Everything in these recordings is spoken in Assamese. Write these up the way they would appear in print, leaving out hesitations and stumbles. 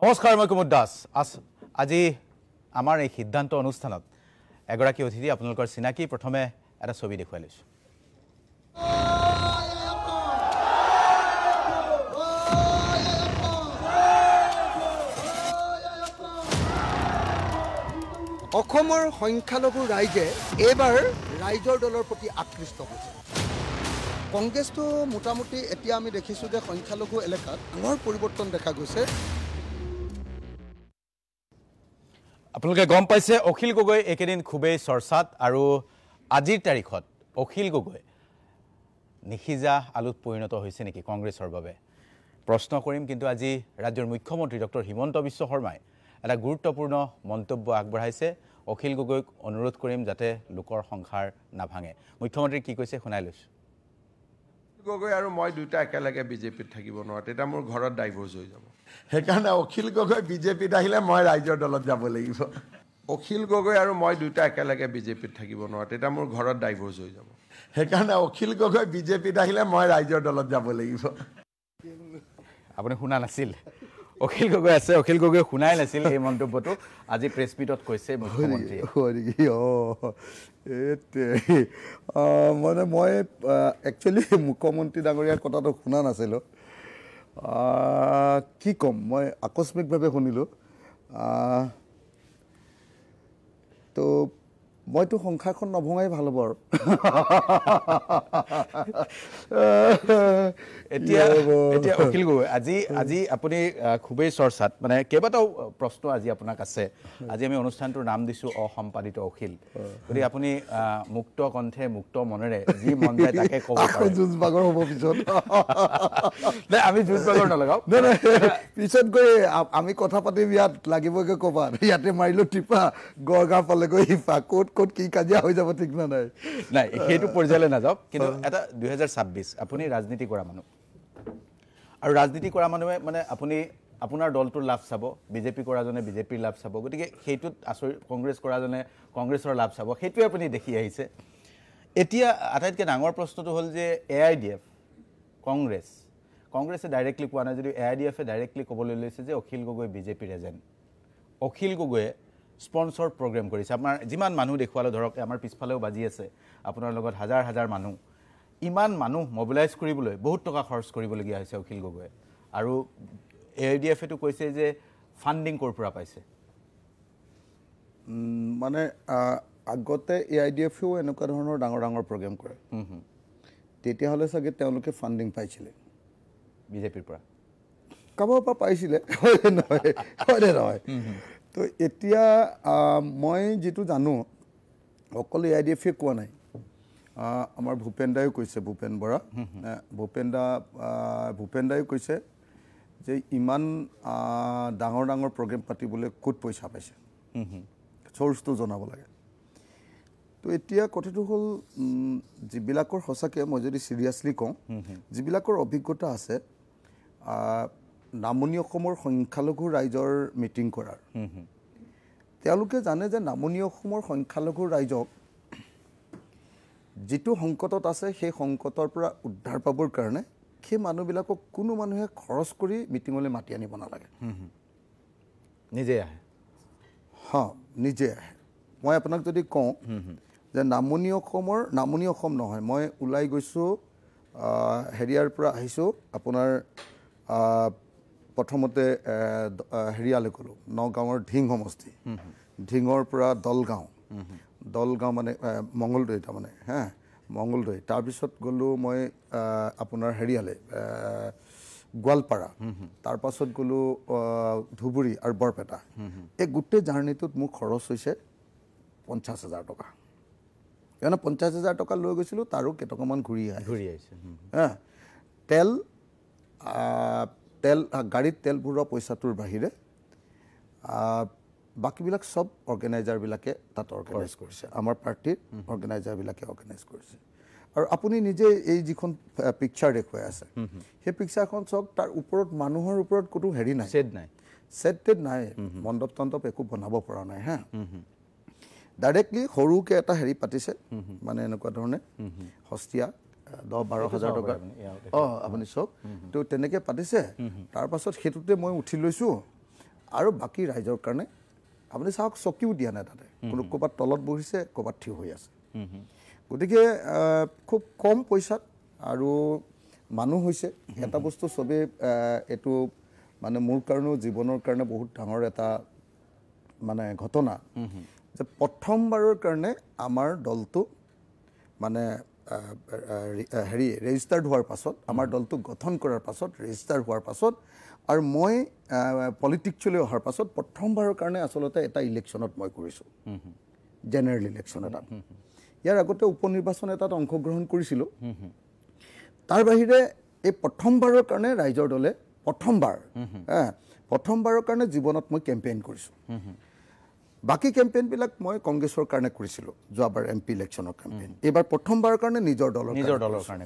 নমস্কাৰ মই কুমুদ দাস আজি আমাৰ এই সিদ্ধান্ত অনুষ্ঠানত এগৰাকী অতিথি আপোনালোকৰ চিনাকি প্ৰথমে এটা ছবি দেখুৱাই লৈছো অসমৰ সংখ্যালঘু ৰাইজে এবাৰ ৰাইজৰ দলৰ প্ৰতি আকৃষ্ট হৈছে কংগ্ৰেছটো মোটামুটি এতিয়া আমি দেখিছো যে সংখ্যালঘু এলেকাত ডাঙৰ পৰিৱৰ্তন দেখা গৈছে আপোনালোকে গম পাইছে অখিল গগৈ একেদিন খুবেই চৰ্চাত আৰু আজিৰ তাৰিখত অখিল গগৈ নিখিজা আলুত পৰিণত হৈছে নেকি কংগ্ৰেছৰ বাবে প্ৰশ্ন কৰিম কিন্তু আজি ৰাজ্যৰ মুখ্যমন্ত্ৰী ডক্টৰ হিমন্ত বিশ্ব শৰ্মাই এটা গুৰুত্বপূৰ্ণ মন্তব্য আগবঢ়াইছে অখিল গগৈক অনুৰোধ কৰিম যাতে লোকৰ সংসাৰ নাভাঙে মুখ্যমন্ত্ৰী কি কৈছে শুনাই লৈছো গগৈ আৰু মই দুটা একেলগে বিজেপিত থাকিব নোৱাৰো তেতিয়া মোৰ ঘৰত ডাইভৰ্স হৈ যাব সেইকাৰণে অখিল গগৈ বিজেপিত আহিলে মই ৰাইজৰ দলত যাব লাগিব অখিল গগৈ আৰু মই দুটা একেলগে বিজেপিত থাকিব নোৱাৰো তেতিয়া মোৰ ঘৰত ডাইভৰ্স হৈ যাব সেইকাৰণে অখিল গগৈ বিজেপিত আহিলে মই ৰাইজৰ দলত যাব লাগিব আপুনি শুনা নাছিল অখিল গগৈ আছে অখিল গগৈ শুনাই নাছিল এই মন্তব্যটো আজি প্ৰেছ মিটত কৈছে মুখ্যমন্ত্ৰীয়ে মানে মই একচুৱেলি মুখ্যমন্ত্ৰী ডাঙৰীয়াৰ কথাটো শুনা নাছিলোঁ কি ক'ম মই আকস্মিকভাৱে শুনিলোঁ তো মইতো সংসাৰখন নভঙাই ভাল হ'ব আৰু এতিয়া অখিল গগৈ আজি আপুনি খুবেই চৰ্চাত মানে কেইবাটাও প্ৰশ্ন আজি আপোনাক আছে আজি আমি অনুষ্ঠানটোৰ নাম দিছো অসম্পাদিত অখিল গতিকে আপুনি মুক্ত কণ্ঠে মুক্ত মনেৰে যি মন যায় তাকে ক'ব পাৰে যুঁজ বাগৰ হ'ব পিছত নাই আমি যুঁজ বাগৰ নলগাওঁ নাই পিছত গৈ আমি কথা পাতিম ইয়াত লাগিবগৈ ক'বাত ইয়াতে মাৰিলোঁ টিপা গড়গাঁও পালেগৈ সিফা ক'ত ক'ত কি কাজিয়া হৈ যাব ঠিক নাই নাই সেইটো পৰ্যায়লৈ নাযাওক কিন্তু এটা 2026 আপুনি ৰাজনীতি কৰা মানুহ আৰু ৰাজনীতি কৰা মানুহে মানে আপুনি আপোনাৰ দলটোৰ লাভ চাব বিজেপি কৰাজনে বিজেপিৰ লাভ চাব গতিকে সেইটোত কংগ্ৰেছ কৰাজনে কংগ্ৰেছৰ লাভ চাব সেইটোৱে আপুনি দেখি আহিছে এতিয়া আটাইতকৈ ডাঙৰ প্ৰশ্নটো হ'ল যে AIDF কংগ্ৰেছে ডাইৰেক্টলি কোৱা নাই যদি AIDFে ডাইৰেক্টলি ক'বলৈ লৈছে যে অখিল গগৈ বিজেপিৰ এজেণ্ট অখিল গগৈয়ে স্পন্সৰ প্ৰগ্ৰেম কৰিছে আপোনাৰ যিমান মানুহ দেখুৱালে ধৰক আমাৰ পিছফালেও বাজি আছে আপোনাৰ লগত হাজাৰ হাজাৰ মানুহ ইমান মানুহ মোবিলাইজ কৰিবলৈ বহুত টকা খৰচ কৰিবলগীয়া হৈছে অখিল গগৈয়ে আৰু AIDFটো কৈছে যে ফাণ্ডিং ক'ৰ পৰা পাইছে মানে আগতে AIDFেও এনেকুৱা ধৰণৰ ডাঙৰ ডাঙৰ প্ৰগ্ৰেম কৰে তেতিয়াহ'লে চাগে তেওঁলোকে ফাণ্ডিং পাইছিলে বিজেপিৰ পৰা কাৰোবাৰ পৰা পাইছিলে নহয় তো এতিয়া মই যেটো জানো অকল AIDFে কোৱা নাই আমাৰ ভূপেন দায়ো কৈছে ভূপেন বৰা ভূপেন দায়ো কৈছে যে ইমান ডাঙৰ ডাঙৰ প্ৰগ্ৰেম পাতিবলৈ ক'ত পইচা পাইছে চ'ৰ্চটো জনাব লাগে তো এতিয়া কথাটো হ'ল যিবিলাকৰ সঁচাকৈ মই যদি চিৰিয়াছলি কওঁ যিবিলাকৰ অভিজ্ঞতা আছে নামনি অসমৰ সংখ্যালঘু ৰাইজৰ মিটিং কৰাৰ তেওঁলোকে জানে যে নামনি অসমৰ সংখ্যালঘু ৰাইজক যিটো সংকটত আছে সেই সংকটৰ পৰা উদ্ধাৰ পাবৰ কাৰণে সেই মানুহবিলাকক কোনো মানুহে খৰচ কৰি মিটিঙলৈ মাতি আনিব নালাগে নিজে আহে নিজে আহে মই আপোনাক যদি কওঁ যে নামনি অসম নহয় মই ওলাই গৈছোঁ হেৰিয়াৰ পৰা আহিছোঁ আপোনাৰ প্ৰথমতে হেৰিয়ালৈ গ'লোঁ নগাঁৱৰ ঢিং সমষ্টি ঢিঙৰ পৰা দলগাঁও মানে মংগলদৈ তাৰমানে মংগলদৈ তাৰপিছত গ'লোঁ মই আপোনাৰ হেৰিয়ালৈ গোৱালপাৰা তাৰপাছত গ'লোঁ ধুবুৰী আৰু বৰপেটা এই গোটেই জাৰ্ণিটোত মোৰ খৰচ হৈছে 50,000 টকা কিয়নো 50,000 টকা লৈ গৈছিলোঁ তাৰো কেইটকামান ঘূৰি আহিছে তেল গাড়ীত তেল ভৰোৱা পইচাটোৰ বাহিৰে বাকীবিলাক সব অৰ্গেনাইজাৰবিলাকে তাত অৰ্গেনাইজ কৰিছে আমাৰ পাৰ্টিৰ অৰ্গেনাইজাৰবিলাকে অৰ্গেনাইজ কৰিছে আৰু আপুনি নিজে এই যিখন পিকচাৰ দেখুৱাই আছে সেই পিকচাৰখন চাওক তাৰ ওপৰত মানুহৰ ওপৰত কোনো হেৰি নাই ছেড নাই মণ্ডপ তণ্ডপ একো বনাব পৰা নাই ডাইৰেক্টলি সৰুকৈ এটা হেৰি পাতিছে মানে এনেকুৱা ধৰণে সস্তীয়া 10-12,000 টকা আপুনি চব তো তেনেকৈ পাতিছে তাৰপাছত সেইটোতে মই উঠি লৈছোঁ আৰু বাকী ৰাইজৰ কাৰণে আপুনি চাওক চকীও দিয়া নাই তাতে কোনো ক'ৰবাত তলত বহিছে ক'ৰবাত থিয় হৈ আছে গতিকে খুব কম পইচাত আৰু মানুহ হৈছে এটা বস্তু চবেই এইটো মানে মোৰ কাৰণেও জীৱনৰ কাৰণে বহুত ডাঙৰ এটা মানে ঘটনা যে প্ৰথমবাৰৰ কাৰণে আমাৰ দলটো মানে হেৰি ৰেজিষ্টাৰ্ড হোৱাৰ পাছত আমাৰ দলটো গঠন কৰাৰ পাছত ৰেজিষ্টাৰ হোৱাৰ পাছত আৰু মই পলিটিক্সলৈ অহাৰ পাছত প্ৰথমবাৰৰ কাৰণে আচলতে এটা ইলেকশ্যনত মই কৰিছোঁ জেনেৰেল ইলেকশ্যন এটাত ইয়াৰ আগতে উপ নিৰ্বাচন এটাত অংশগ্ৰহণ কৰিছিলোঁ তাৰ বাহিৰে এই প্ৰথমবাৰৰ কাৰণে ৰাইজৰ দলে প্ৰথমবাৰৰ কাৰণে জীৱনত মই কেম্পেইন কৰিছোঁ বাকী কেম্পেইনবিলাক মই কংগ্ৰেছৰ কাৰণে কৰিছিলোঁ যোৱাবাৰ MP ইলেকশ্যনৰ কেম্পেইন এইবাৰ প্ৰথমবাৰৰ কাৰণে নিজৰ দলৰ কাৰণে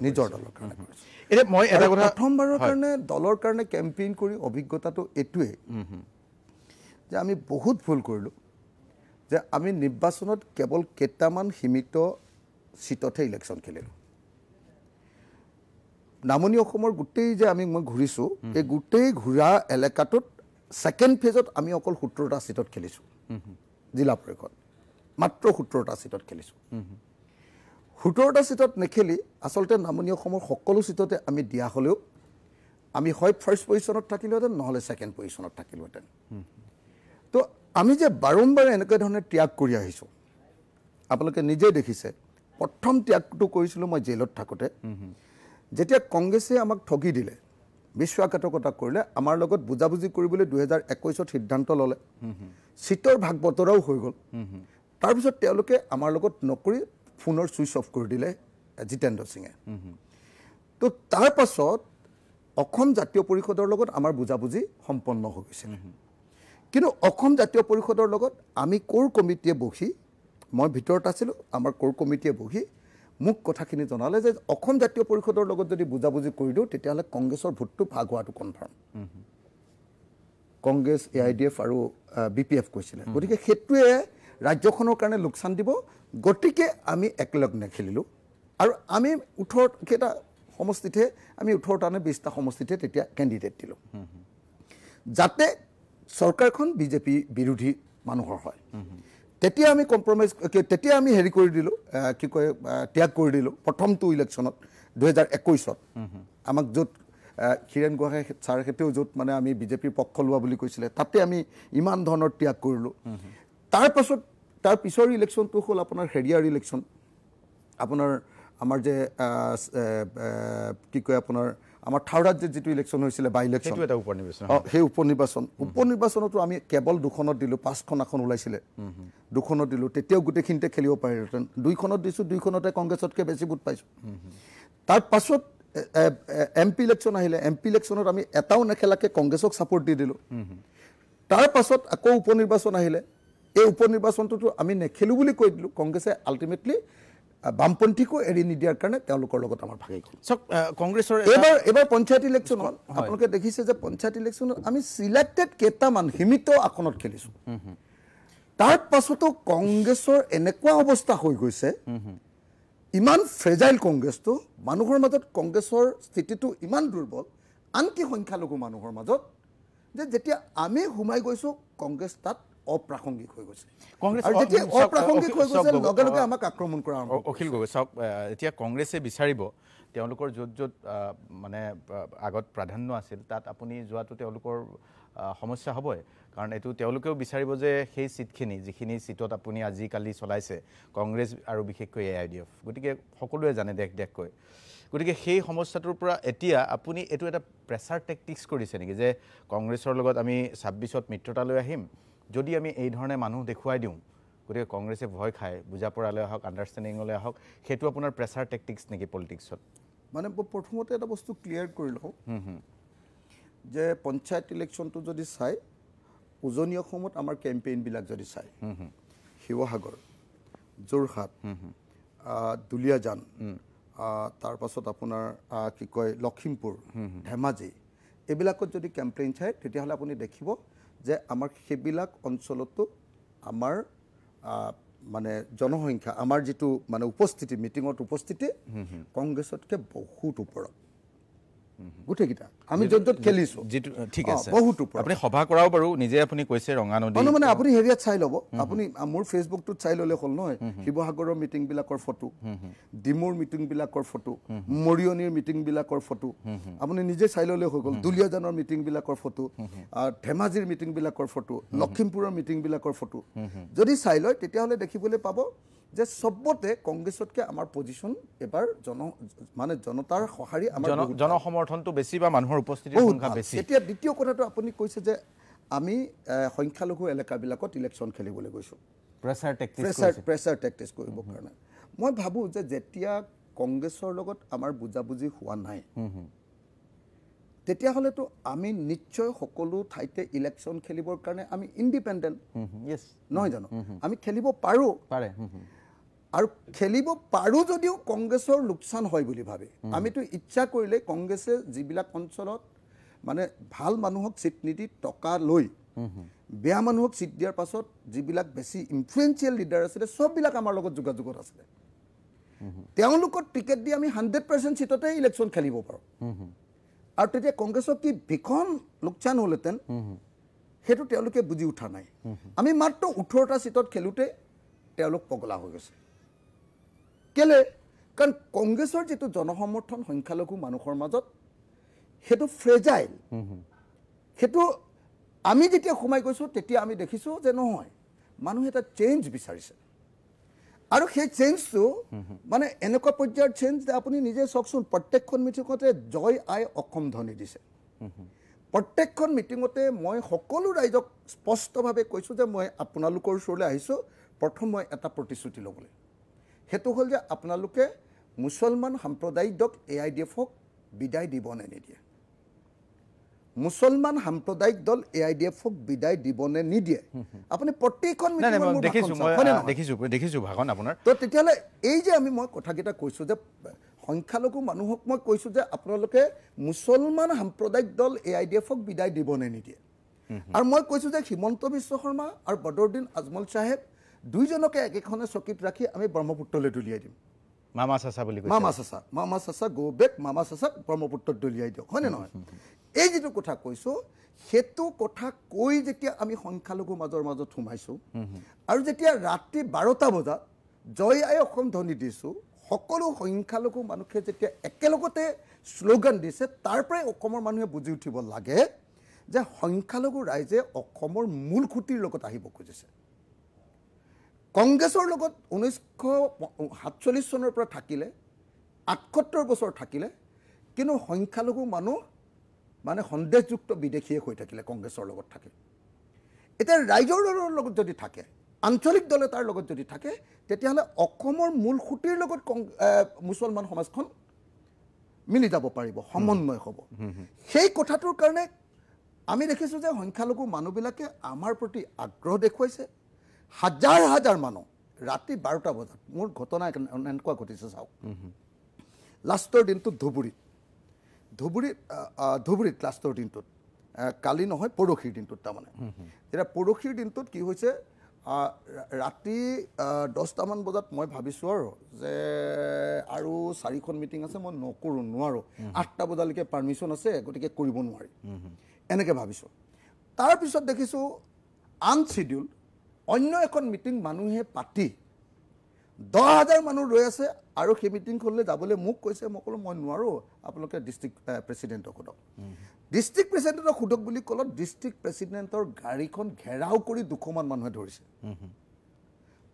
এতিয়া মই এটা কথা প্ৰথমবাৰৰ কাৰণে দলৰ কাৰণে কেম্পেইন কৰি অভিজ্ঞতাটো এইটোৱেই যে আমি বহুত ভুল কৰিলোঁ যে আমি নিৰ্বাচনত কেৱল কেইটামান সীমিত চিটতহে ইলেকশ্যন খেলিলোঁ নামনি অসমৰ গোটেই যে মই ঘূৰিছোঁ এই গোটেই ঘূৰা এলেকাটোত ছেকেণ্ড ফেজত আমি অকল 17টা চিটত খেলিছোঁ জিলা পৰিষদ মাত্ৰ 17টা চিটত খেলিছোঁ 17টা চিটত নেখেলি আচলতে নামনি অসমৰ সকলো চিটতে আমি দিয়া হ'লেও আমি হয় ফাৰ্ষ্ট পজিশ্যনত থাকিলোহেঁতেন নহ'লে ছেকেণ্ড পজিশ্যনত থাকিলোহেঁতেন তো আমি যে বাৰম্বাৰ এনেকুৱা ধৰণে ত্যাগ কৰি আহিছোঁ আপোনালোকে নিজেই দেখিছে প্ৰথম ত্যাগটো কৰিছিলোঁ মই জেলত থাকোঁতে যেতিয়া কংগ্ৰেছে আমাক ঠগি দিলে বিশ্বাসঘাতকতা কৰিলে আমাৰ লগত বুজাবুজি কৰিবলৈ 2021ত সিদ্ধান্ত ল'লে চিটৰ ভাগ বতৰাও হৈ গ'ল তাৰপিছত তেওঁলোকে আমাৰ লগত নকৰি ফোনৰ ছুইচ অফ কৰি দিলে জিতেন্দ্ৰ সিঙে তো তাৰ পাছত অসম জাতীয় পৰিষদৰ লগত আমাৰ বুজাবুজি সম্পন্ন হৈ গৈছিল কিন্তু অসম জাতীয় পৰিষদৰ লগত আমি কোৰ কমিটিয়ে বহি মই ভিতৰত আছিলোঁ আমাৰ কোৰ কমিটিয়ে বহি মোক কথাখিনি জনালে যে অসম জাতীয় পৰিষদৰ লগত যদি বুজাবুজি কৰি দিওঁ তেতিয়াহ'লে কংগ্ৰেছৰ ভোটটো ভাগ হোৱাটো কনফাৰ্ম কংগ্ৰেছ AIDF আৰু BPF কৈছিলে গতিকে সেইটোৱে ৰাজ্যখনৰ কাৰণে লোকচান দিব গতিকে আমি একলগ নেখেলিলোঁ আৰু আমি 18কেইটা সমষ্টিতহে আমি 18টা নে 20টা সমষ্টিতহে তেতিয়া কেণ্ডিডেট দিলোঁ যাতে চৰকাৰখন বিজেপি বিৰোধী মানুহৰ হয় তেতিয়া আমি কম্প্ৰমাইজ তেতিয়া আমি হেৰি কৰি দিলোঁ কি কয় ত্যাগ কৰি দিলোঁ প্ৰথমটো ইলেকশ্যনত 2021ত আমাক য'ত হিৰেণ গোহাঁই ছাৰহেঁতেও য'ত মানে আমি বিজেপিৰ পক্ষ লোৱা বুলি কৈছিলে তাতে আমি ইমান ধৰণৰ ত্যাগ কৰিলোঁ তাৰপাছত তাৰ পিছৰ ইলেকশ্যনটো হ'ল আপোনাৰ হেৰিয়াৰ ইলেকশ্যন আপোনাৰ আমাৰ যে কি কয় আপোনাৰ আমাৰ থাউৰাত যে যিটো ইলেকশ্যন হৈছিলে বাই ইলেকশ্যন সেই উপনিৰ্বাচনতো আমি কেৱল 2খনত দিলোঁ 5খন আসন ওলাইছিলে 2খনত দিলোঁ তেতিয়াও গোটেইখিনিতে খেলিব পাৰিলেহেঁতেন 2খনত দিছোঁ 2খনতে কংগ্ৰেছতকৈ বেছি ভোট পাইছোঁ তাৰ পাছত MP ইলেকশ্যন আহিলে MP ইলেকশ্যনত আমি এটাও নেখেলাকৈ কংগ্ৰেছক ছাপৰ্ট দি দিলোঁ তাৰ পাছত আকৌ উপনিৰ্বাচন আহিলে এই উপনিৰ্বাচনটোতো আমি নেখেলোঁ বুলি কৈ দিলোঁ কংগ্ৰেছে আল্টিমেটলি বামপন্থীকো এৰি নিদিয়াৰ কাৰণে তেওঁলোকৰ লগত আমাৰ ভাগি গ'ল কংগ্ৰেছৰ এবাৰ পঞ্চায়ত ইলেকশ্যনত আপোনালোকে দেখিছে যে পঞ্চায়ত ইলেকশ্যনত আমি চিলেক্টেড কেইটামান সীমিত আসনত খেলিছোঁ তাৰ পাছতো কংগ্ৰেছৰ এনেকুৱা অৱস্থা হৈ গৈছে ইমান ফ্ৰেজাইল কংগ্ৰেছটো মানুহৰ মাজত কংগ্ৰেছৰ স্থিতিটো ইমান দুৰ্বল আনকি সংখ্যালঘু মানুহৰ মাজত যে যেতিয়া আমি সোমাই গৈছোঁ কংগ্ৰেছ তাত অপ্ৰাসংগিক হৈ গৈছে আৰু যেতিয়া অপ্ৰাসংগিক হৈ গৈছে লগে লগে আমাক আক্ৰমণ কৰা অখিল গগৈ চাওক এতিয়া কংগ্ৰেছে বিচাৰিব তেওঁলোকৰ য'ত মানে আগত প্ৰাধান্য আছিল তাত আপুনি যোৱাটো তেওঁলোকৰ সমস্যা হ'বই কাৰণ এইটো তেওঁলোকেও বিচাৰিব যে সেই চিটখিনি যিখিনি চিটত আপুনি আজিকালি চলাইছে কংগ্ৰেছ আৰু বিশেষকৈ AIDF গতিকে সকলোৱে জানে দেশকৈ গতিকে সেই সমস্যাটোৰ পৰা এতিয়া আপুনি এইটো এটা প্ৰেছাৰ টেকটিক্স কৰিছে নেকি যে কংগ্ৰেছৰ লগত আমি 26ত মিত্ৰতালৈ আহিম যদি আমি এই ধৰণে মানুহ দেখুৱাই দিওঁ গতিকে কংগ্ৰেছে ভয় খায় বুজা পৰালৈ আহক আণ্ডাৰষ্টেণ্ডিঙলৈ আহক সেইটো আপোনাৰ প্ৰেছাৰ টেকটিক্স নেকি পলিটিক্সত মানে প্ৰথমতে এটা বস্তু ক্লিয়াৰ কৰি লওঁ যে পঞ্চায়ত ইলেকশ্যনটো যদি চাই উজনি অসমত আমাৰ কেম্পেইনবিলাক যদি চাই শিৱসাগৰ যোৰহাট দুলীয়াজান তাৰ পাছত আপোনাৰ কি কয় লখিমপুৰ ধেমাজি এইবিলাকত যদি কেম্পেইন চাই তেতিয়াহ'লে আপুনি দেখিব যে আমাৰ সেইবিলাক অঞ্চলতো আমাৰ মানে জনসংখ্যা আমাৰ যিটো মানে উপস্থিতি মিটিঙত উপস্থিতি কংগ্ৰেছতকৈ বহুত ওপৰত গোটেইকেইটা আমি য'ত খেলিছোঁ যিটো ঠিক আছে বহুতো আপুনি সভা কৰাও বাৰু নিজে আপুনি কৈছে ৰঙা নদী মানে আপুনি হেৰিয়াত চাই ল'ব আপুনি মোৰ ফেচবুকটোত চাই ল'লে হ'ল নহয় শিৱসাগৰৰ মিটিংবিলাকৰ ফটো ডিমুৰ মিটিংবিলাকৰ ফটো মৰিয়নিৰ মিটিংবিলাকৰ ফটো আপুনি নিজে চাই ল'লে হৈ গ'ল দুলীয়াজানৰ মিটিংবিলাকৰ ফটো ধেমাজিৰ মিটিংবিলাকৰ ফটো লখিমপুৰৰ মিটিংবিলাকৰ ফটো যদি চাই লয় তেতিয়াহ'লে দেখিবলৈ পাব যে সবতে কংগ্ৰেছতকে আমাৰ পজিশন এবাৰ মানে জনতাৰ সহাৰি আমাৰ জনসমৰ্থনটো বেছি বা মানুহৰ উপস্থিতিৰ সংখ্যা বেছি এতিয়া দ্বিতীয় কথাটো আপুনি কৈছে যে আমি সংখ্যালঘু এলেকাবিলাকত ইলেকশ্যন খেলিবলৈ গৈছোঁ প্ৰেছাৰ টেকটিক্স কৰিবৰ কাৰণে মই ভাবোঁ যে যেতিয়া কংগ্ৰেছৰ লগত আমাৰ বুজাবুজি হোৱা নাই তেতিয়াহ'লেতো আমি নিশ্চয় সকলো ঠাইতে ইলেকশ্যন খেলিবৰ কাৰণে আমি ইণ্ডিপেণ্ডেণ্ট নহয় জানো আমি খেলিব পাৰোঁ আৰু খেলিব পাৰোঁ যদিও কংগ্ৰেছৰ লোকচান হয় বুলি ভাবে আমিতো ইচ্ছা কৰিলে কংগ্ৰেছে যিবিলাক অঞ্চলত মানে ভাল মানুহক চিট নিদি টকা লৈ বেয়া মানুহক চিট দিয়াৰ পাছত যিবিলাক বেছি ইনফ্লুৱেঞ্চিয়েল লিডাৰ আছিলে সববিলাক আমাৰ লগত যোগাযোগত আছিলে তেওঁলোকৰ টিকেট দি আমি 100% চিটতে ইলেকশ্যন খেলিব পাৰোঁ আৰু তেতিয়া কংগ্ৰেছক কি ভীষণ লোকচান হ'লহেঁতেন সেইটো তেওঁলোকে বুজি উঠা নাই আমি মাত্ৰ 18টা চিটত খেলোঁতে তেওঁলোক পগলা হৈ গৈছে কেলে কাৰণ কংগ্ৰেছৰ যিটো জনসমৰ্থন সংখ্যালঘু মানুহৰ মাজত সেইটো ফ্ৰেজাইল সেইটো আমি যেতিয়া সোমাই গৈছোঁ তেতিয়া আমি দেখিছোঁ যে নহয় মানুহে এটা চেঞ্জ বিচাৰিছে আৰু সেই চেঞ্জটো মানে এনেকুৱা পৰ্যায়ৰ চেঞ্জ যে আপুনি নিজে চাওকচোন প্ৰত্যেকখন মিটিঙতে জয় আই অসম ধ্বনি দিছে প্ৰত্যেকখন মিটিঙতে মই সকলো ৰাইজক স্পষ্টভাৱে কৈছোঁ যে মই আপোনালোকৰ ওচৰলৈ আহিছোঁ প্ৰথম মই এটা প্ৰতিশ্ৰুতি ল'বলৈ সেইটো হ'ল যে আপোনালোকে মুছলমান সাম্প্ৰদায়িক দল AIDF-ক বিদায় দিব নে নিদিয়ে মুছলমান সাম্প্ৰদায়িক দল AIDF-ক বিদায় দিব নে নিদিয়ে আপুনি প্ৰতিখন দেখিছোঁ ভাগন আপোনাৰ তো তেতিয়াহ'লে এই যে মই কথাকেইটা কৈছোঁ যে সংখ্যালঘু মানুহক মই কৈছোঁ যে আপোনালোকে মুছলমান সাম্প্ৰদায়িক দল AIDF-ক বিদায় দিব নে নিদিয়ে আৰু মই কৈছোঁ যে হিমন্ত বিশ্ব শৰ্মা আৰু বদৰুদ্দিন আজমল চাহেব দুইজনকে একেখনে চকীত ৰাখি আমি ব্ৰহ্মপুত্ৰলৈ দলিয়াই দিম মামা চাচা বুলি মামা চাচা গো বেক মামা চাচাক ব্ৰহ্মপুত্ৰত দলিয়াই দিয়ক হয়নে নহয় এই যিটো কথা কৈছোঁ সেইটো কথা কৈ যেতিয়া আমি সংখ্যালঘু মাজত সোমাইছোঁ আৰু যেতিয়া ৰাতি 12টা বজাত জয় আই অসম ধ্বনি দিছোঁ সকলো সংখ্যালঘু মানুহে যেতিয়া একেলগতে শ্লোগান দিছে তাৰ পৰাই অসমৰ মানুহে বুজি উঠিব লাগে যে সংখ্যালঘু ৰাইজে অসমৰ মূল খুঁটিৰ লগত আহিব খুজিছে কংগ্ৰেছৰ লগত 1947 চনৰ পৰা থাকিলে 78 বছৰ থাকিলে কিন্তু সংখ্যালঘু মানুহ মানে সন্দেহযুক্ত বিদেশীয়ে হৈ থাকিলে কংগ্ৰেছৰ লগত থাকে এতিয়া ৰাইজৰ দলৰ লগত যদি থাকে আঞ্চলিক দলে তাৰ লগত যদি থাকে তেতিয়াহ'লে অসমৰ মূল খুঁটিৰ লগত মুছলমান সমাজখন মিলি যাব পাৰিব সমন্বয় হ'ব সেই কথাটোৰ কাৰণে আমি দেখিছোঁ যে সংখ্যালঘু মানুহবিলাকে আমাৰ প্ৰতি আগ্ৰহ দেখুৱাইছে হাজাৰ হাজাৰ মানুহ ৰাতি 12টা বজাত মোৰ ঘটনা এনেকুৱা ঘটিছে চাওক লাষ্টৰ দিনটোত ধুবুৰীত লাষ্টৰ দিনটোত কালি নহয় পৰহিৰ দিনটোত তাৰমানে এতিয়া পৰহিৰ দিনটোত কি হৈছে ৰাতি 10টামান বজাত মই ভাবিছোঁ আৰু যে আৰু 4খন মিটিং আছে মই নোৱাৰোঁ 8টা বজালৈকে পাৰ্মিশ্যন আছে গতিকে কৰিব নোৱাৰি এনেকৈ ভাবিছোঁ তাৰপিছত দেখিছোঁ আনচিডিউল অন্য এখন মিটিং মানুহে পাতি 10,000 মানুহ ৰৈ আছে আৰু সেই মিটিংখনলৈ যাবলৈ মোক কৈছে মই ক'লোঁ মই নোৱাৰোঁ আপোনালোকে ডিষ্ট্ৰিক্ট প্ৰেচিডেণ্টক সোধক ডিষ্ট্ৰিক্ট প্ৰেচিডেণ্টক সোধক বুলি ক'লত ডিষ্ট্ৰিক্ট প্ৰেচিডেণ্টৰ গাড়ীখন ঘেৰাও কৰি 200মান মানুহে ধৰিছে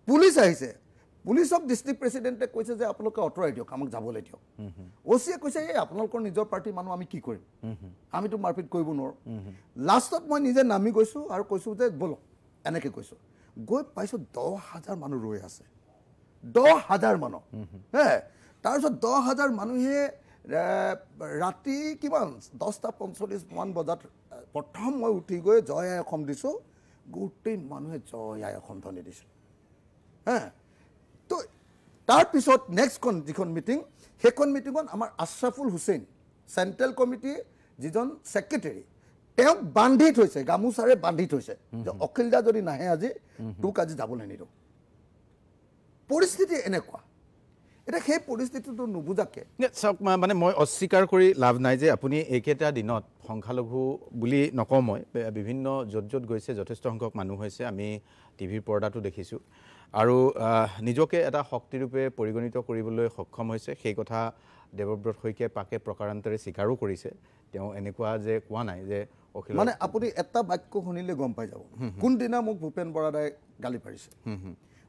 পুলিচ আহিছে পুলিচক ডিষ্ট্ৰিক্ট প্ৰেচিডেণ্টে কৈছে যে আপোনালোকে আঁতৰাই দিয়ক আমাক যাবলৈ দিয়ক OC-য়ে কৈছে এই আপোনালোকৰ নিজৰ পাৰ্টিৰ মানুহ আমি কি কৰিম আমিতো মাৰপিট কৰিব নোৱাৰোঁ লাষ্টত মই নিজে নামি গৈছোঁ আৰু কৈছোঁ যে ব'লক এনেকৈ কৈছোঁ গৈ পাইছোঁ 10,000 মানুহ ৰৈ আছে 10,000 মানুহ তাৰপিছত 10,000 মানুহে ৰাতি কিমান 10:45 বজাত প্ৰথম মই উঠি গৈ জয় আই অসম দিছোঁ গোটেই মানুহে জয় আই অসম ধ্বনি দিছে তো তাৰপিছত নেক্সটখন যিখন মিটিং সেইখন মিটিঙত আমাৰ আশ্ৰাফুল হুছেইন চেণ্ট্ৰেল কমিটি যিজন ছেক্ৰেটাৰী তেওঁক বান্ধি থৈছে গামোচাৰে বান্ধি থৈছে যে অখিল দা যদি নাহে আজি তোক আজি যাবলৈ নিদিওঁ পৰিস্থিতি এনেকুৱা এতিয়া সেই পৰিস্থিতিটো নুবুজাকে চাওক মানে মই অস্বীকাৰ কৰি লাভ নাই যে আপুনি এইকেইটা দিনত সংখ্যালঘু বুলি নকওঁ মই বিভিন্ন য'ত গৈছে যথেষ্ট সংখ্যক মানুহ হৈছে আমি টিভিৰ পৰ্দাটো দেখিছোঁ আৰু নিজকে এটা শক্তিৰূপে পৰিগণিত কৰিবলৈ সক্ষম হৈছে সেই কথা দেৱব্ৰত শইকীয়াই পাকে প্ৰকাৰান্তৰে স্বীকাৰো কৰিছে তেওঁ এনেকুৱা যে কোৱা নাই যে অখিল মানে আপুনি এটা বাক্য শুনিলে গম পাই যাব কোনদিনা মোক ভূপেন বৰাদাই গালি পাৰিছে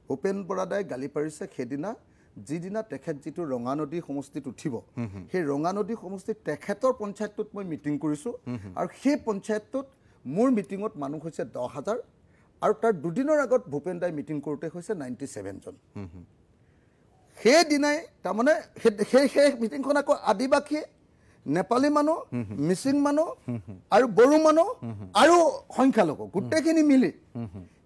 ভূপেন বৰাদাই গালি পাৰিছে সেইদিনা যিদিনা তেখেত যিটো ৰঙানদী সমষ্টিত উঠিব সেই ৰঙানদী সমষ্টিত তেখেতৰ পঞ্চায়তটোত মই মিটিং কৰিছোঁ আৰু সেই পঞ্চায়তটোত মোৰ মিটিঙত মানুহ হৈছে 10,000 আৰু তাৰ দুদিনৰ আগত ভূপেন দাই মিটিং কৰোঁতে হৈছে 97 জন সেইদিনাই তাৰমানে সেই মিটিংখন আকৌ আদিবাসী নেপালী মানুহ মিচিং মানুহ আৰু বড়ো মানুহ আৰু সংখ্যালঘু গোটেইখিনি মিলি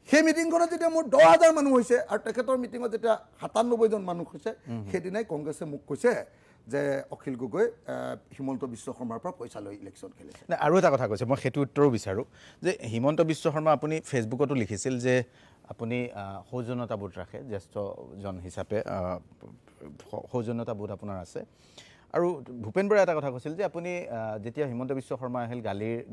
সেই মিটিংখনত যেতিয়া মোৰ 10,000 মানুহ হৈছে আৰু তেখেতৰ মিটিঙত যেতিয়া 97 জন মানুহ হৈছে সেইদিনাই কংগ্ৰেছে মোক কৈছে যে অখিল গগৈ হিমন্ত বিশ্ব শৰ্মাৰ পৰা পইচা লৈ ইলেকশ্যন খেলিছে আৰু এটা কথা কৈছে মই সেইটো উত্তৰো বিচাৰোঁ যে হিমন্ত বিশ্ব শৰ্মা আপুনি ফেচবুকতো লিখিছিল যে আপুনি সৌজন্যতাবোধ ৰাখে জ্যেষ্ঠজন হিচাপে সৌজন্যতাবোধ আপোনাৰ আছে আৰু ভূপেন বৰাই এটা কথা কৈছিল যে আপুনি যেতিয়া হিমন্ত বিশ্ব শৰ্মা আহিল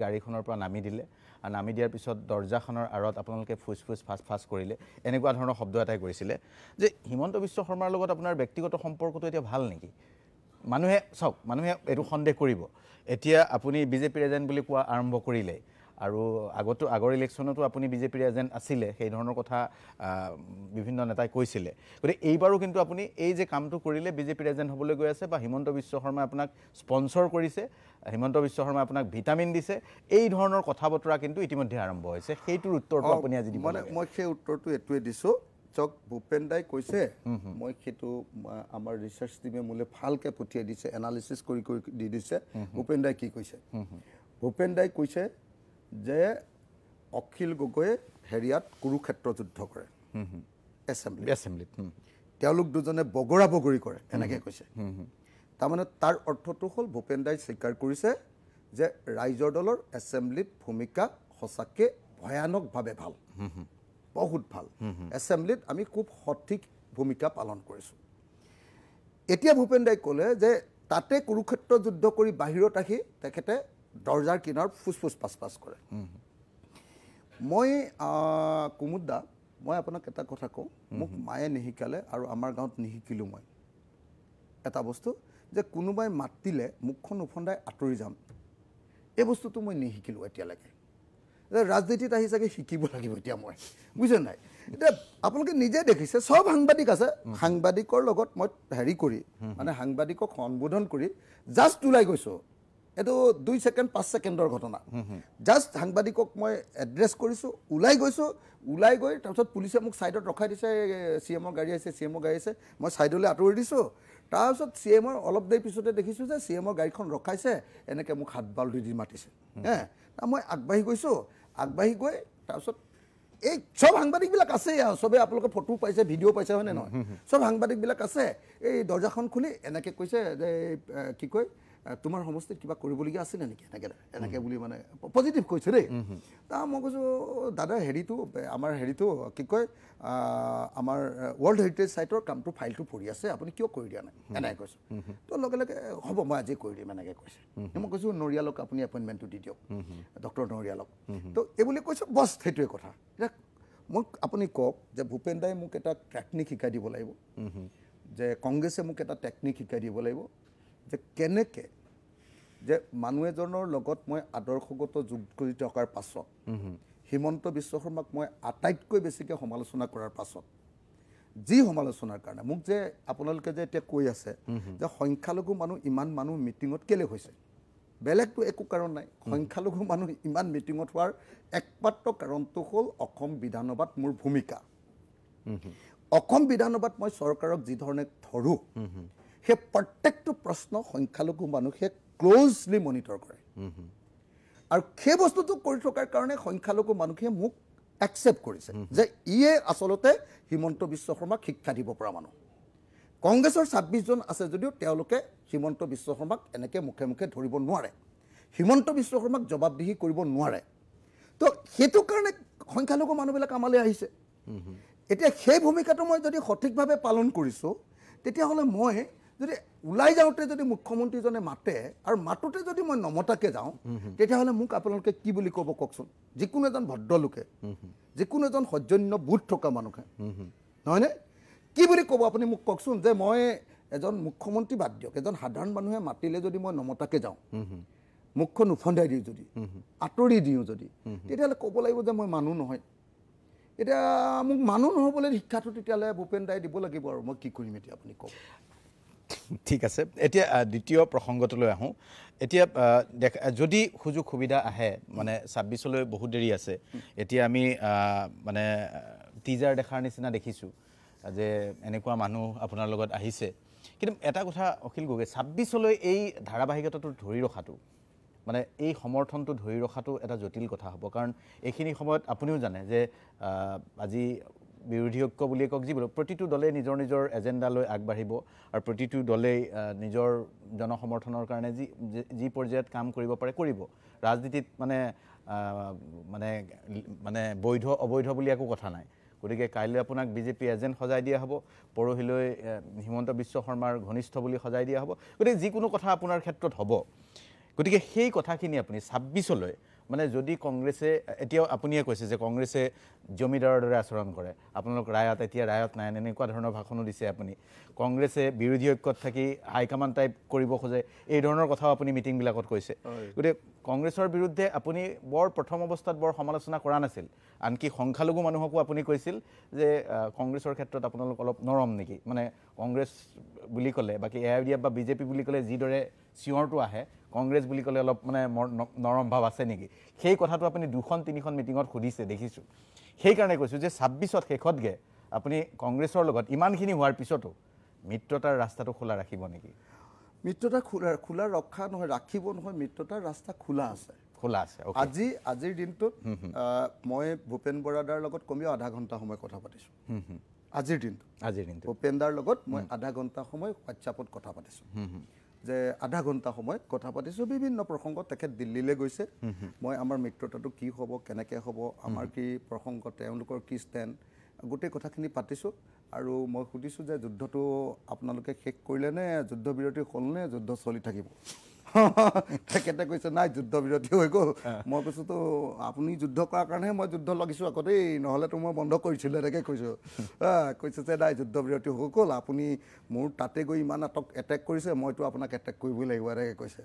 গাড়ীখনৰ পৰা নামি দিলে আৰু নামি দিয়াৰ পিছত দৰ্জাখনৰ আঁৰত আপোনালোকে ফুচ ফাঁচ কৰিলে এনেকুৱা ধৰণৰ শব্দ এটাই কৰিছিলে যে হিমন্ত বিশ্ব শৰ্মাৰ লগত আপোনাৰ ব্যক্তিগত সম্পৰ্কটো এতিয়া ভাল নেকি মানুহে চাওক মানুহে এইটো সন্দেহ কৰিব এতিয়া আপুনি বিজেপিৰ এজেণ্ট বুলি কোৱা আৰম্ভ কৰিলে আৰু আগৰ ইলেকশ্যনতো আপুনি বিজেপিৰ এজেণ্ট আছিলে সেই ধৰণৰ কথা বিভিন্ন নেতাই কৈছিলে গতিকে এইবাৰো কিন্তু আপুনি এই যে কামটো কৰিলে বিজেপিৰ এজেণ্ট হ'বলৈ গৈ আছে বা হিমন্ত বিশ্ব শৰ্মাই আপোনাক স্পন্সৰ কৰিছে হিমন্ত বিশ্ব শৰ্মাই আপোনাক ভিটামিন দিছে এই ধৰণৰ কথা বতৰা কিন্তু ইতিমধ্যে আৰম্ভ হৈছে সেইটোৰ উত্তৰটো আপুনি আজি দিব মানে মই সেই উত্তৰটো এইটোৱে দিছোঁ চক ভূপেন দাই কৈছে মই সেইটো আমাৰ ৰিচাৰ্চ টিমে মোলৈ ভালকৈ পঠিয়াই দিছে এনালিচিছ কৰি দি দিছে ভূপেন দাই কি কৈছে ভূপেন দাই কৈছে যে অখিল গগৈয়ে হেৰিয়াত কুৰুক্ষেত্ৰ যুদ্ধ কৰে এছেম্বলিত তেওঁলোক দুজনে বগৰা বগৰী কৰে এনেকৈ কৈছে তাৰমানে তাৰ অৰ্থটো হ'ল ভূপেন দাই স্বীকাৰ কৰিছে যে ৰাইজৰ দলৰ এছেম্বলিত ভূমিকা সঁচাকৈ ভয়ানকভাৱে ভাল বহুত ভাল এছেম্বলিত আমি খুব সঠিক ভূমিকা পালন কৰিছোঁ এতিয়া ভূপেন দাই ক'লে যে তাতে কুৰুক্ষেত্ৰ যুদ্ধ কৰি বাহিৰত আহি তেখেতে দৰ্জাৰ কিনাৰত ফুচ পাছ কৰে মই কুমুদ দা মই আপোনাক এটা কথা কওঁ মোক মায়ে নিশিকালে আৰু আমাৰ গাঁৱত নিশিকিলোঁ মই এটা বস্তু যে কোনোবাই মাতিলে মুখখন উফন্দাই আঁতৰি যাম এই বস্তুটো মই নিশিকিলোঁ এতিয়ালৈকে ৰাজনীতিত আহি চাগে শিকিব লাগিব এতিয়া মই বুজিছে নাই এতিয়া আপোনালোকে নিজে দেখিছে চব সাংবাদিক আছে সাংবাদিকৰ লগত মই হেৰি কৰি মানে সাংবাদিকক সম্বোধন কৰি জাষ্ট ওলাই গৈছোঁ এইটো 2 ছেকেণ্ড 5 ছেকেণ্ডৰ ঘটনা জাষ্ট সাংবাদিকক মই এড্ৰেছ কৰিছোঁ ওলাই গৈছোঁ ওলাই গৈ তাৰপিছত পুলিচে মোক ছাইডত ৰখাই দিছে CMৰ গাড়ী আহিছে মই ছাইডলৈ আঁতৰি দিছোঁ তাৰপিছত CMৰ অলপ দেৰি পিছতে দেখিছোঁ যে CMৰ গাড়ীখন ৰখাইছে এনেকৈ মোক হাত বাল দি মাতিছে মই আগবাঢ়ি গৈছোঁ আগবাঢ়ি গৈ তাৰপিছত এই চব সাংবাদিকবিলাক আছে আৰু চবেই আপোনালোকে ফটো পাইছে ভিডিঅ' পাইছে হয়নে নহয় চব সাংবাদিকবিলাক আছে এই দৰ্জাখন খুলি এনেকৈ কৈছে যে কি কয় তোমাৰ সমষ্টিত কিবা কৰিবলগীয়া আছিলে নেকি এনেকৈ বুলি মানে পজিটিভ কৈছে দেই মই কৈছোঁ দাদা আমাৰ হেৰিটো কি কয় আমাৰ ৱৰ্ল্ড হেৰিটেজ চাইটৰ কামটো ফাইলটো পৰি আছে আপুনি কিয় কৰি দিয়া নাই এনেকৈ কৈছোঁ তো লগে লগে হ'ব মই আজি কৰি দিম এনেকৈ কৈছে মই কৈছোঁ নৰিয়ালক আপুনি এপইণ্টমেণ্টটো দি দিয়ক ডক্টৰ নৰিয়ালক তো এইবুলি কৈছোঁ বছ সেইটোৱে কথা এতিয়া মোক আপুনি কওক যে ভূপেন দাই মোক এটা টেকনিক শিকাই দিব লাগিব যে কংগ্ৰেছে মোক এটা টেকনিক শিকাই দিব লাগিব যে কেনেকৈ যে মানুহ এজনৰ লগত মই আদৰ্শগত যোগ কৰি থকাৰ পাছত হিমন্ত বিশ্ব শৰ্মাক মই আটাইতকৈ বেছিকৈ সমালোচনা কৰাৰ পাছত যি সমালোচনাৰ কাৰণে মোক যে আপোনালোকে যে এতিয়া কৈ আছে যে সংখ্যালঘু মানুহ ইমান মানুহ মিটিঙত কেলৈ হৈছে বেলেগতো একো কাৰণ নাই সংখ্যালঘু মানুহ ইমান মিটিঙত হোৱাৰ একমাত্ৰ কাৰণটো হ'ল অসম বিধানসভাত মোৰ ভূমিকা অসম বিধানসভাত মই চৰকাৰক যি ধৰণে ধৰোঁ সেই প্ৰত্যেকটো প্ৰশ্ন সংখ্যালঘু মানুহে ক্ল'জলি মনিটৰ কৰে আৰু সেই বস্তুটো কৰি থকাৰ কাৰণে সংখ্যালঘু মানুহে মোক একচেপ্ট কৰিছে যে ইয়ে আচলতে হিমন্ত বিশ্ব শৰ্মাক শিক্ষা দিব পৰা মানুহ কংগ্ৰেছৰ 26 জন আছে যদিও তেওঁলোকে হিমন্ত বিশ্ব শৰ্মাক এনেকৈ মুখে মুখে ধৰিব নোৱাৰে হিমন্ত বিশ্ব শৰ্মাক জবাবদিহি কৰিব নোৱাৰে তো সেইটো কাৰণে সংখ্যালঘু মানুহবিলাক আমালৈ আহিছে এতিয়া সেই ভূমিকাটো মই যদি সঠিকভাৱে পালন কৰিছোঁ তেতিয়াহ'লে মই যদি ওলাই যাওঁতে যদি মুখ্যমন্ত্ৰীজনে মাতে আৰু মাতোতে যদি মই নমতাকে যাওঁ তেতিয়াহ'লে মোক আপোনালোকে কি বুলি ক'ব কওকচোন যিকোনো এজন ভদ্ৰলোকে যিকোনো এজন সৌজন্য বোধ থকা মানুহে নহয়নে কি বুলি ক'ব আপুনি মোক কওকচোন যে মই এজন মুখ্যমন্ত্ৰী বাদ দিয়ক এজন সাধাৰণ মানুহে মাতিলে যদি মই নমতাকে যাওঁ মুখখন উফন্দাই দিওঁ যদি আঁতৰি দিওঁ যদি তেতিয়াহ'লে ক'ব লাগিব যে মই মানুহ নহয় এতিয়া মোক মানুহ নহ'বলৈ শিক্ষাটো তেতিয়াহ'লে ভূপেন দাই দিব লাগিব আৰু মই কি কৰিম এতিয়া আপুনি কওক ঠিক আছে এতিয়া দ্বিতীয় প্ৰসংগটোলৈ আহোঁ এতিয়া যদি সুযোগ সুবিধা আহে মানে ২৬লৈ বহুত দেৰি আছে এতিয়া আমি মানে টিজাৰ দেখাৰ নিচিনা দেখিছোঁ যে এনেকুৱা মানুহ আপোনাৰ লগত আহিছে কিন্তু এটা কথা অখিল গগৈ ২৬লৈ এই ধাৰাবাহিকতাটো ধৰি ৰখাটো মানে এই সমৰ্থনটো ধৰি ৰখাটো এটা জটিল কথা হ'ব কাৰণ এইখিনি সময়ত আপুনিও জানে যে আজি বিৰোধী ঐক্য বুলিয়ে কওক যিবোৰ প্ৰতিটো দলে নিজৰ নিজৰ এজেণ্ডা লৈ আগবাঢ়িব আৰু প্ৰতিটো দলেই নিজৰ জনসমৰ্থনৰ কাৰণে যি পৰ্যায়ত কাম কৰিব পাৰে কৰিব ৰাজনীতিত মানে মানে মানে বৈধ অবৈধ বুলি একো কথা নাই গতিকে কাইলৈ আপোনাক বিজেপি এজেণ্ট সজাই দিয়া হ'ব পৰহিলৈ হিমন্ত বিশ্ব শৰ্মাৰ ঘনিষ্ঠ বুলি সজাই দিয়া হ'ব গতিকে যিকোনো কথা আপোনাৰ ক্ষেত্ৰত হ'ব গতিকে সেই কথাখিনি আপুনি ২৬লৈ মানে যদি কংগ্ৰেছে এতিয়াও আপুনিয়ে কৈছে যে কংগ্ৰেছে জমিদাৰৰ দৰে আচৰণ কৰে আপোনালোক ৰায়ত এতিয়া ৰায়ত নাই এনেকুৱা ধৰণৰ ভাষণো দিছে আপুনি কংগ্ৰেছে বিৰোধী ঐক্যত থাকি হাইকমাণ্ড টাইপ কৰিব খোজে এই ধৰণৰ কথাও আপুনি মিটিংবিলাকত কৈছে গতিকে কংগ্ৰেছৰ বিৰুদ্ধে আপুনি বৰ প্ৰথম অৱস্থাত বৰ সমালোচনা কৰা নাছিল আনকি সংখ্যালঘু মানুহকো আপুনি কৈছিল যে কংগ্ৰেছৰ ক্ষেত্ৰত আপোনালোক অলপ নৰম নেকি মানে কংগ্ৰেছ বুলি ক'লে বাকী এআইডিএফ বা বিজেপি বুলি ক'লে যিদৰে চিঞৰটো আহে কংগ্ৰেছ বুলি ক'লে অলপ মানে নৰম ভাৱ আছে নেকি সেই কথাটো আপুনি ২-৩খন মিটিঙত সুধিছে দেখিছোঁ সেইকাৰণে কৈছোঁ যে ২৬ত শেষতগৈ আপুনি কংগ্ৰেছৰ লগত ইমানখিনি হোৱাৰ পিছতো মিত্ৰতাৰ ৰাস্তাটো খোলা ৰাখিব নেকি মিত্ৰতা খোলা ৰখা নহয় ৰাখিব নহয় মিত্ৰতাৰ ৰাস্তা খোলা আছে আজিৰ দিনটোত মই ভূপেন বৰাদাৰ লগত কমেও আধা ঘণ্টা সময় কথা পাতিছোঁ আজিৰ দিনটো ভূপেন দাৰ লগত মই আধা ঘণ্টা সময় হোৱাটছআপত কথা পাতিছোঁ যে আধা ঘণ্টা সময় কথা পাতিছোঁ বিভিন্ন প্ৰসংগত তেখেত দিল্লীলৈ গৈছে মই আমাৰ মিত্ৰতাটো কি হ'ব কেনেকৈ হ'ব আমাৰ কি প্ৰসংগ তেওঁলোকৰ কি ষ্টেণ্ড গোটেই কথাখিনি পাতিছোঁ আৰু মই সুধিছোঁ যে যুদ্ধটো আপোনালোকে শেষ কৰিলে নে যুদ্ধবিৰতি হ'লনে যুদ্ধ চলি থাকিব তেখেতে কৈছে নাই যুদ্ধবিৰতি হৈ গ'ল মই কৈছোঁ তো আপুনি যুদ্ধ কৰাৰ কাৰণেহে মই যুদ্ধ লাগিছোঁ আকৌ দেই নহ'লেতো মই বন্ধ কৰিছিলোঁ এনেকৈ কৈছোঁ কৈছে যে নাই যুদ্ধবিৰতি হৈ গ'ল আপুনি মোৰ তাতে গৈ ইমান এটেক কৰিছে মইতো আপোনাক এটেক কৰিবই লাগিব এনেকৈ কৈছে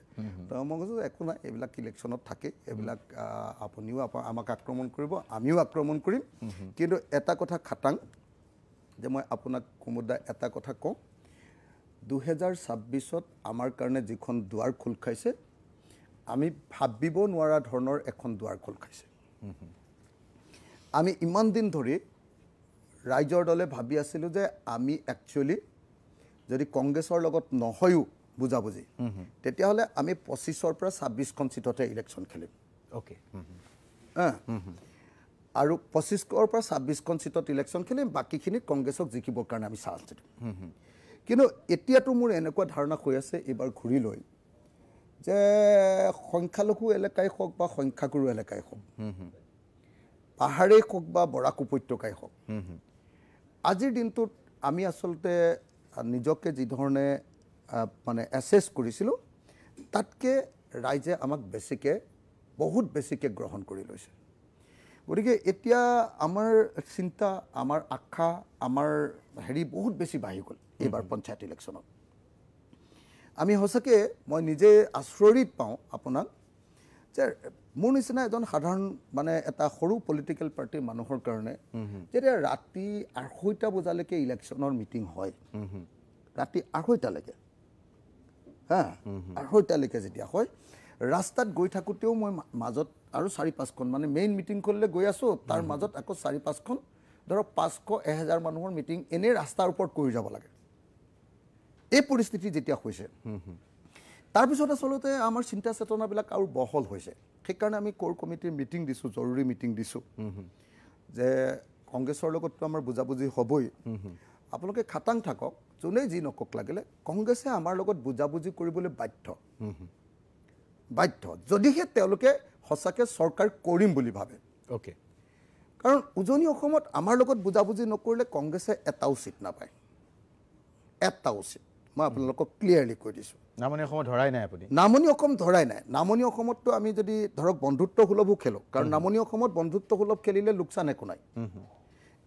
তো মই কৈছোঁ একো নাই এইবিলাক ইলেকশ্যনত থাকে এইবিলাক আপুনিও আমাক আক্ৰমণ কৰিব আমিও আক্ৰমণ কৰিম কিন্তু এটা কথা খাটাং যে মই আপোনাক কুমুদা এটা কথা কওঁ ২০২৬ত আমাৰ কাৰণে যিখন দুৱাৰ খোল খাইছে আমি ভাবিব নোৱাৰা ধৰণৰ এখন দুৱাৰ খোল খাইছে আমি ইমান দিন ধৰি ৰাইজৰ দলে ভাবি আছিলোঁ যে আমি একচুৱেলি যদি কংগ্ৰেছৰ লগত নহয়ও বুজাবুজি তেতিয়াহ'লে আমি ২৫ৰ পৰা ২৬খন চিটতে ইলেকশ্যন খেলিম আৰু ২৫ৰ পৰা ২৬খন চিটত ইলেকশ্যন খেলিম বাকীখিনি কংগ্ৰেছক জিকিবৰ কাৰণে আমি চান্স দিম কিন্তু এতিয়াতো মোৰ এনেকুৱা ধাৰণা হৈ আছে এইবাৰ ঘূৰি লৈ যে সংখ্যালঘু এলেকাই হওক বা সংখ্যাগুৰু এলেকাই হওক পাহাৰেই হওক বা বৰাক উপত্যকাই হওক আজিৰ দিনটোত আমি আচলতে নিজকে যিধৰণে মানে এছেছ কৰিছিলোঁ তাতকৈ ৰাইজে আমাক বহুত বেছিকৈ গ্ৰহণ কৰি লৈছে গতিকে এতিয়া আমাৰ চিন্তা আমাৰ আশা আমাৰ বহুত বেছি বাঢ়ি গ'ল এইবাৰ পঞ্চায়ত ইলেকশ্যনত আমি সঁচাকৈ মই নিজে আচৰিত পাওঁ আপোনাক যে মোৰ নিচিনা এজন সাধাৰণ মানে এটা সৰু পলিটিকেল পাৰ্টিৰ মানুহৰ কাৰণে যেতিয়া ৰাতি ২:৩০ বজালৈকে ইলেকশ্যনৰ মিটিং হয় ৰাতি ২:৩০লৈকে ২:৩০লৈকে যেতিয়া হয় ৰাস্তাত গৈ থাকোঁতেও মই মাজত আৰু ৪-৫খন মানে মেইন মিটিংখনলৈ গৈ আছোঁ তাৰ মাজত আকৌ ৪-৫খন ধৰক ৫০০-১০০০ মানুহৰ মিটিং এনেই ৰাস্তাৰ ওপৰত কৰি যাব লাগে এই পৰিস্থিতি যেতিয়া হৈছে তাৰপিছত আচলতে আমাৰ চিন্তা চেতনাবিলাক আৰু বহল হৈছে সেইকাৰণে আমি কোৰ কমিটিৰ মিটিং দিছোঁ জৰুৰী মিটিং দিছোঁ যে কংগ্ৰেছৰ লগততো আমাৰ বুজাবুজি হ'বই আপোনালোকে খাটাং থাকক যোনেই যি নকওক লাগিলে কংগ্ৰেছে আমাৰ লগত বুজাবুজি কৰিবলৈ বাধ্য যদিহে তেওঁলোকে সঁচাকৈ চৰকাৰ কৰিম বুলি ভাবে কাৰণ উজনি অসমত আমাৰ লগত বুজাবুজি নকৰিলে কংগ্ৰেছে এটাও চিট নাপায় এটা উচিত মই আপোনালোকক ক্লিয়াৰলি কৈ দিছোঁ নামনি অসমত ধৰাই নাই আপুনি নামনি অসম ধৰাই নাই নামনি অসমততো আমি যদি ধৰক বন্ধুত্ব সুলভো খেলোঁ কাৰণ নামনি অসমত বন্ধুত্ব সুলভ খেলিলে লোকচান একো নাই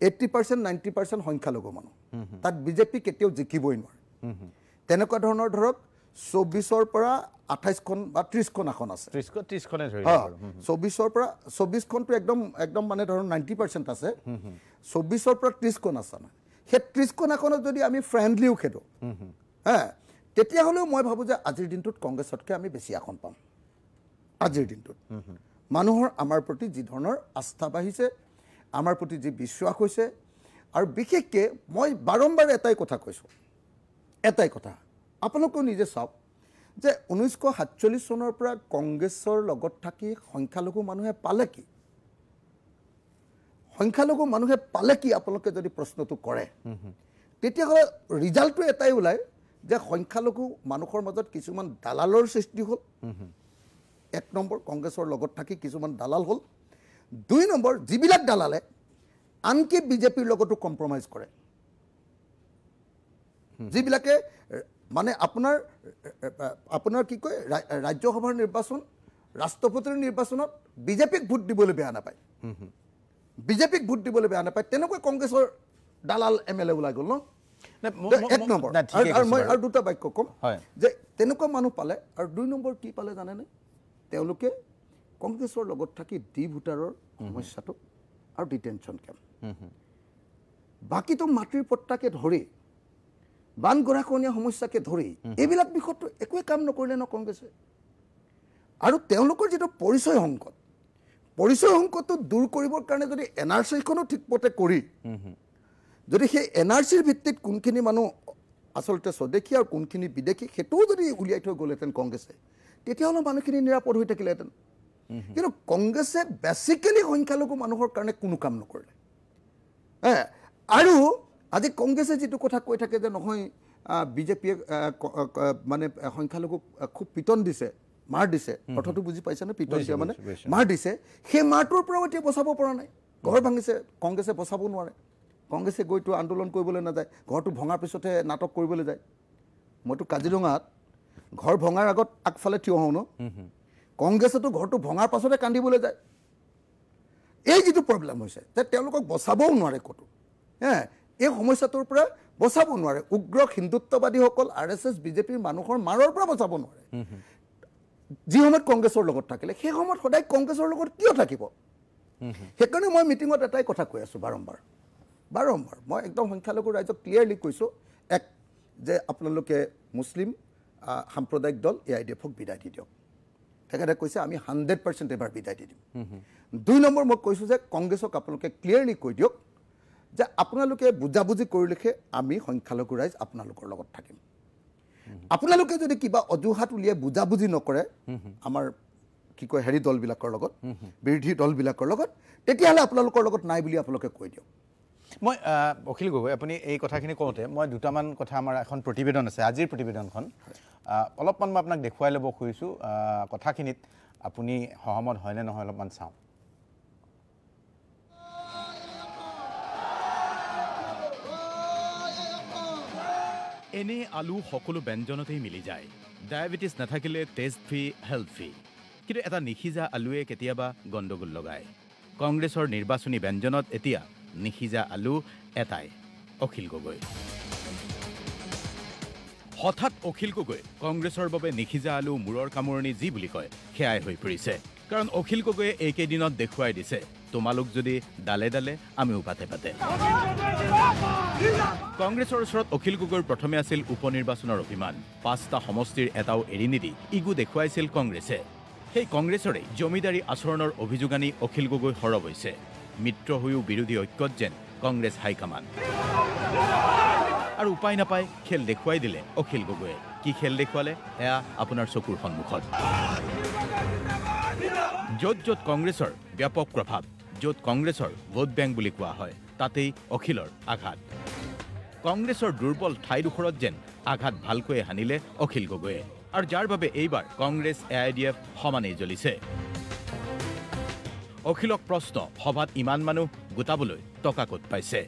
80% 90% সংখ্যালঘু মানুহ তাত বিজেপি কেতিয়াও জিকিবই নোৱাৰে তেনেকুৱা ধৰণৰ ধৰক 24ৰ পৰা 28খন বা 30খন আসন আছে 30খনে ধৰি 24ৰ পৰা 24খনটো একদম মানে ধৰক 90% আছে 24ৰ পৰা 30খন আছে সেই 30খন আসনত যদি আমি ফ্ৰেণ্ডলিও খেলোঁ তেতিয়াহ'লেও মই ভাবোঁ যে আজিৰ দিনটোত কংগ্ৰেছতকৈ আমি বেছি আসন পাম আজিৰ দিনটোত মানুহৰ আমাৰ প্ৰতি যি ধৰণৰ আস্থা বাঢ়িছে আমাৰ প্ৰতি যি বিশ্বাস হৈছে আৰু বিশেষকৈ মই বাৰম্বাৰ এটাই কথা কৈছোঁ এটাই কথা আপোনালোকেও নিজে চাওক যে 1947 চনৰ পৰা কংগ্ৰেছৰ লগত থাকি সংখ্যালঘু মানুহে পালে কি সংখ্যালঘু মানুহে পালে কি আপোনালোকে যদি প্ৰশ্নটো কৰে তেতিয়াহ'লে ৰিজাল্টটো এটাই ওলায় যে সংখ্যালঘু মানুহৰ মাজত কিছুমান দালালৰ সৃষ্টি হ'ল 1 নম্বৰ কংগ্ৰেছৰ লগত থাকি কিছুমান দালাল হ'ল 2 নম্বৰ যিবিলাক দালালে আনকি বিজেপিৰ লগতো কম্প্ৰমাইজ কৰে যিবিলাকে মানে আপোনাৰ কি কয় ৰাজ্যসভাৰ নিৰ্বাচন ৰাষ্ট্ৰপতিৰ নিৰ্বাচনত বিজেপিক ভোট দিবলৈ বেয়া নাপায় বিজেপিক ভোট দিবলৈ বেয়া নাপায় তেনেকৈ কংগ্ৰেছৰ দালাল MLA ওলাই গ'ল ন 1 নম্বৰ আৰু মই আৰু দুটা বাক্য ক'ম যে তেনেকুৱা মানুহ পালে আৰু 2 নম্বৰ কি পালে জানেনে তেওঁলোকে কংগ্ৰেছৰ লগত থাকি ডি ভোটাৰৰ সমস্যাটো আৰু ডিটেনশ্যন কেম্প বাকীটো মাটিৰ পট্টাকে ধৰি বান গৰাখহনীয়া সমস্যাকে ধৰি এইবিলাক বিষয়টো একোৱে কাম নকৰিলে ন কংগ্ৰেছে আৰু তেওঁলোকৰ যিটো পৰিচয় সংকটটো দূৰ কৰিবৰ কাৰণে যদি NRCখনো ঠিকমতে কৰি যদি সেই NRCৰ ভিত্তিত কোনখিনি মানুহ আচলতে স্বদেশী আৰু কোনখিনি বিদেশী সেইটোও যদি উলিয়াই থৈ গ'লহেঁতেন কংগ্ৰেছে তেতিয়াহ'লে মানুহখিনি নিৰাপদ হৈ থাকিলেহেঁতেন কিন্তু কংগ্ৰেছে বেচিকেলি সংখ্যালঘু মানুহৰ কাৰণে কোনো কাম নকৰিলে আৰু আজি কংগ্ৰেছে যিটো কথা কৈ থাকে যে নহয় বিজেপিয়ে মানে সংখ্যালঘুক খুব পিটন দিছে মাৰ দিছে অৰ্থটো বুজি পাইছেনে পিটন দিয়া মানে মাৰ দিছে সেই মাৰটোৰ পৰাও এতিয়া বচাব পৰা নাই ঘৰ ভাঙিছে কংগ্ৰেছে বচাব নোৱাৰে কংগ্ৰেছে গৈতো আন্দোলন কৰিবলৈ নাযায় ঘৰটো ভঙাৰ পিছতহে নাটক কৰিবলৈ যায় মইতো কাজিৰঙাত ঘৰ ভঙাৰ আগত আগফালে থিয় হওঁ ন কংগ্ৰেছেতো ঘৰটো ভঙাৰ পাছতে কান্দিবলৈ যায় এই যিটো প্ৰব্লেম হৈছে যে তেওঁলোকক বচাবও নোৱাৰে ক'তো এই সমস্যাটোৰ পৰা বচাব নোৱাৰে উগ্ৰ হিন্দুত্ববাদীসকল RSS বিজেপিৰ মানুহৰ মাৰৰ পৰা বচাব নোৱাৰে যি সময়ত কংগ্ৰেছৰ লগত থাকিলে সেই সময়ত সদায় কংগ্ৰেছৰ লগত কিয় থাকিব সেইকাৰণে মই মিটিঙত এটাই কথা কৈ আছোঁ বাৰম্বাৰ মই একদম সংখ্যালঘু ৰাইজক ক্লিয়াৰলি কৈছোঁ যে আপোনালোকে মুছলিম সাম্প্ৰদায়িক দল AIDFক বিদায় দি দিয়ক তেখেতে কৈছে আমি 100% এবাৰ বিদায় দি দিম 2 নম্বৰ মই কৈছোঁ যে কংগ্ৰেছক আপোনালোকে ক্লিয়াৰলি কৈ দিয়ক যে আপোনালোকে বুজাবুজি কৰিলেহে আমি সংখ্যালঘু ৰাইজ আপোনালোকৰ লগত থাকিম আপোনালোকে যদি কিবা অজুহাত উলিয়াই বুজাবুজি নকৰে আমাৰ কি কয় দলবিলাকৰ লগত বিৰোধী দলবিলাকৰ লগত তেতিয়াহ'লে আপোনালোকৰ লগত নাই বুলি আপোনালোকে কৈ দিয়ক মই অখিল গগৈ আপুনি এই কথাখিনি কওঁতে মই দুটামান কথা আমাৰ এখন প্ৰতিবেদন আছে আজিৰ প্ৰতিবেদনখন অলপমান মই আপোনাক দেখুৱাই ল'ব খুজিছোঁ কথাখিনিত আপুনি সহমত হয়নে নহয় অলপমান চাওঁ এনে আলু সকলো ব্যঞ্জনতেই মিলি যায় ডায়েবেটিছ নাথাকিলে টেষ্ট ফ্ৰী হেল্থ ফ্ৰী কিন্তু এটা নিসিজা আলুৱে কেতিয়াবা গণ্ডগোল লগায় কংগ্ৰেছৰ নিৰ্বাচনী ব্যঞ্জনত এতিয়া নিসিজা আলু এটাই অখিল গগৈ হঠাৎ অখিল গগৈ কংগ্ৰেছৰ বাবে নিসিজা আলু মূৰৰ কামোৰণি যি বুলি কয় সেয়াই হৈ পৰিছে কাৰণ অখিল গগৈয়ে এইকেইদিনত দেখুৱাই দিছে তোমালোক যদি ডালে ডালে আমিও পাতে পাতে কংগ্ৰেছৰ ওচৰত অখিল গগৈৰ প্ৰথমে আছিল উপনিৰ্বাচনৰ অভিমান 5টা সমষ্টিৰ এটাও এৰি নিদি ইগু দেখুৱাইছিল কংগ্ৰেছে সেই কংগ্ৰেছৰে জমিদাৰী আচৰণৰ অভিযোগ আনি অখিল গগৈ সৰব হৈছে মিত্ৰ হৈও বিৰোধী ঐক্যত যেন কংগ্ৰেছ হাইকমাণ্ড আৰু উপায় নাপায় খেল দেখুৱাই দিলে অখিল গগৈয়ে কি খেল দেখুৱালে এয়া আপোনাৰ চকুৰ সন্মুখত য'ত য'ত কংগ্ৰেছৰ ব্যাপক প্ৰভাৱ য'ত কংগ্ৰেছৰ ভোট বেংক বুলি কোৱা হয় তাতেই অখিলৰ আঘাত কংগ্ৰেছৰ দুৰ্বল ঠাইডোখৰত যেন আঘাত ভালকৈ হানিলে অখিল গগৈয়ে আৰু যাৰ বাবে এইবাৰ কংগ্ৰেছ AIDF সমানেই জ্বলিছে অখিলক প্ৰশ্ন সভাত ইমান মানুহ গোটাবলৈ টকা ক'ত পাইছে